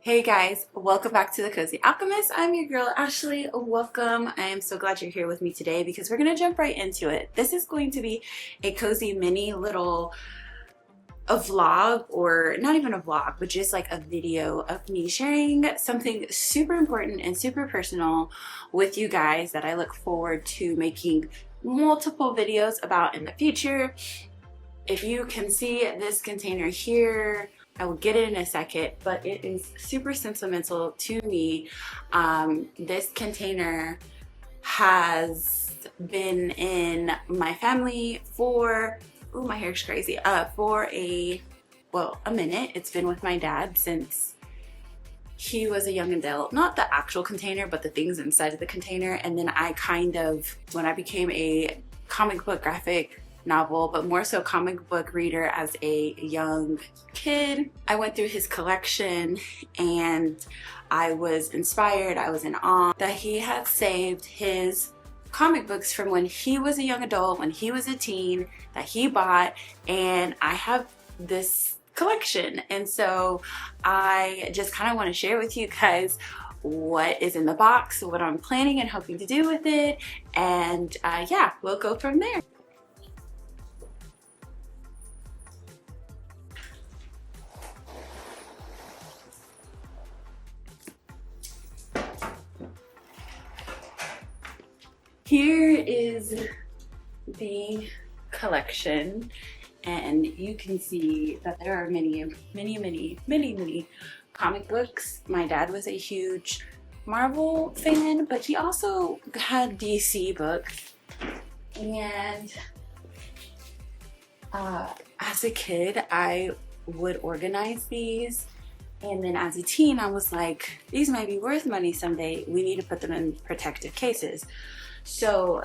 Hey guys, welcome back to the Cozy Alchemist. I'm your girl Ashley. Welcome. I am so glad you're here with me today because we're gonna jump right into it. This is going to be a cozy mini little vlog, or not even a vlog, but just like a video of me sharing something super important and super personal with you guys that I look forward to making multiple videos about in the future. If you can see this container here, I will get it in a second, but it is super sentimental to me. This container has been in my family for, oh, my hair's crazy, for a minute. It's been with my dad since he was a young adult. Not the actual container, but the things inside of the container. And then I kind of, when I became a comic book graphic novel, but more so comic book reader as a young kid, I went through his collection and I was inspired, I was in awe that he had saved his comic books from when he was a young adult, when he was a teen, that he bought, and I have this collection. And so I just kind of want to share with you guys what is in the box, what I'm planning and hoping to do with it, and yeah, we'll go from there. Here is the collection, and you can see that there are many comic books. My dad was a huge Marvel fan, but he also had DC books. And as a kid, I would organize these. And then as a teen, I was like, these might be worth money someday. We need to put them in protective cases. So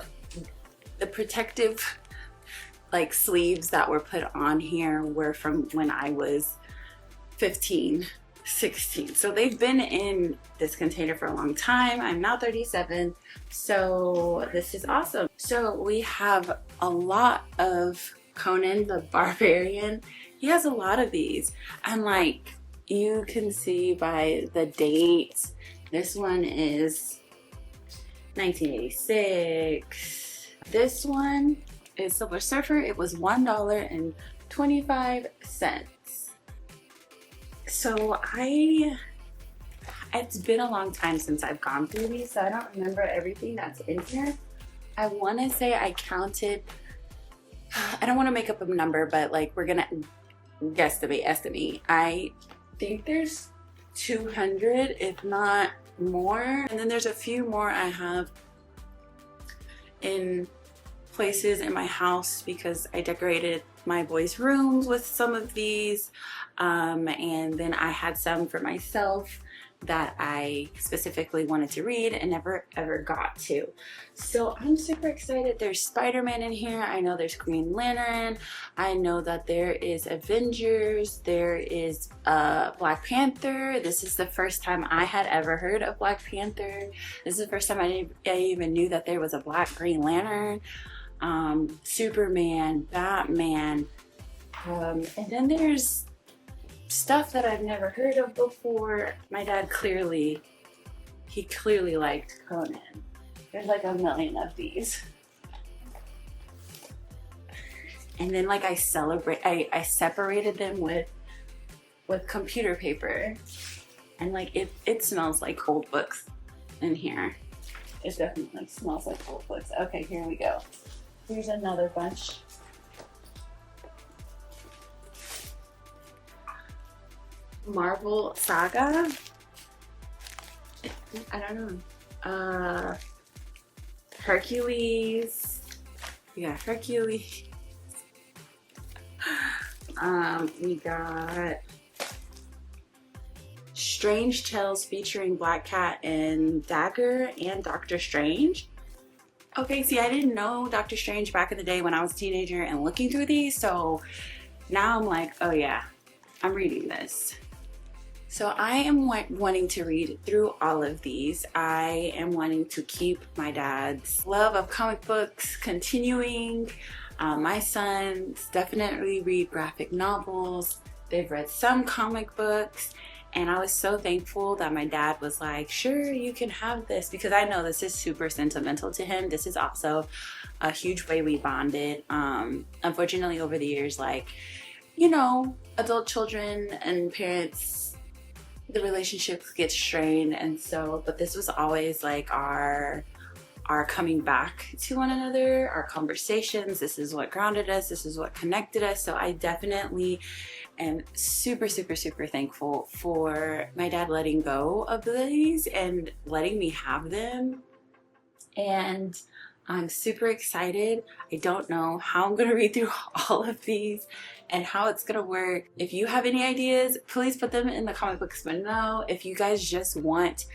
the protective like sleeves that were put on here were from when I was 15, 16. So they've been in this container for a long time. I'm now 37, so this is awesome. So we have a lot of Conan the Barbarian. He has a lot of these, and like you can see by the dates, this one is 1986. This one is Silver Surfer. It was $1.25. So it's been a long time since I've gone through these, so I don't remember everything that's in here. I want to say I counted, I don't want to make up a number, but like we're gonna estimate. I think there's 200, if not more. And then there's a few more I have in places in my house because I decorated my boys' rooms with some of these, and then I had some for myself that I specifically wanted to read and never ever got to. So I'm super excited. There's Spider-Man in here. I know there's Green Lantern. I know that there is Avengers. There is Black Panther. This is the first time I had ever heard of Black Panther. This is the first time I even knew that there was a Black Green Lantern. Superman, Batman, and then there's stuff that I've never heard of before. My dad clearly liked Conan. There's like a million of these. And then like I separated them with computer paper, and like it smells like old books in here. It definitely smells like old books. Okay, here we go. Here's another bunch. Marvel Saga. I don't know. Hercules. We got Hercules. We got Strange Tales featuring Black Cat and Dagger and Doctor Strange. Okay, see, I didn't know Doctor Strange back in the day when I was a teenager and looking through these, so now I'm like, oh yeah, I'm reading this. So I am wanting to read through all of these. I am wanting to keep my dad's love of comic books continuing. My sons definitely read graphic novels. They've read some comic books, And I was so thankful that my dad was like, sure, you can have this, because I know this is super sentimental to him. This is also a huge way we bonded. Unfortunately, over the years, like, you know, adult children and parents, the relationships get strained. And so, but this was always like our coming back to one another, our conversations. This is what grounded us. This is what connected us. So I definitely am super, super, super thankful for my dad letting go of these and letting me have them. And I'm super excited. I don't know how I'm gonna read through all of these and how it's gonna work. If you have any ideas, please put them in the comic books below. If you guys just want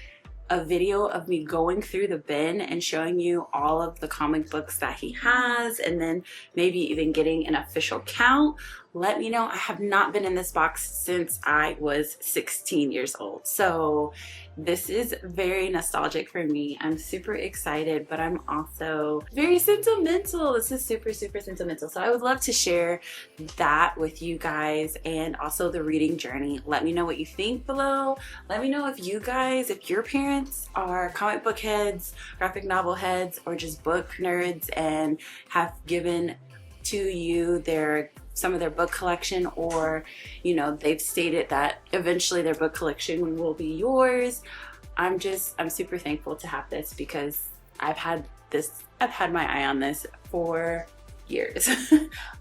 a video of me going through the bin and showing you all of the comic books that he has, and then maybe even getting an official count, let me know. I have not been in this box since I was 16 years old, so this is very nostalgic for me. I'm super excited, but I'm also very sentimental. This is super, super sentimental. So I would love to share that with you guys, and also the reading journey. Let me know what you think below. Let me know if you guys, if your parents are comic book heads, graphic novel heads, or just book nerds and have given to you some of their book collection, or you know, they've stated that eventually their book collection will be yours. I'm super thankful to have this, because I've had my eye on this for years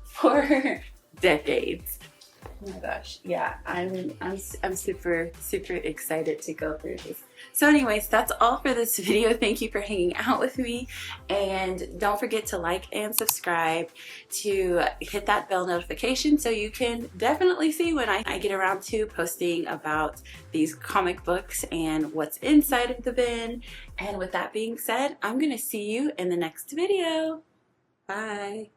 for decades. Oh my gosh, yeah, I'm super, super excited to go through this. So anyways, that's all for this video. Thank you for hanging out with me, and don't forget to like and subscribe, to hit that bell notification so you can definitely see when I get around to posting about these comic books and what's inside of the bin. And with that being said, I'm gonna see you in the next video. Bye.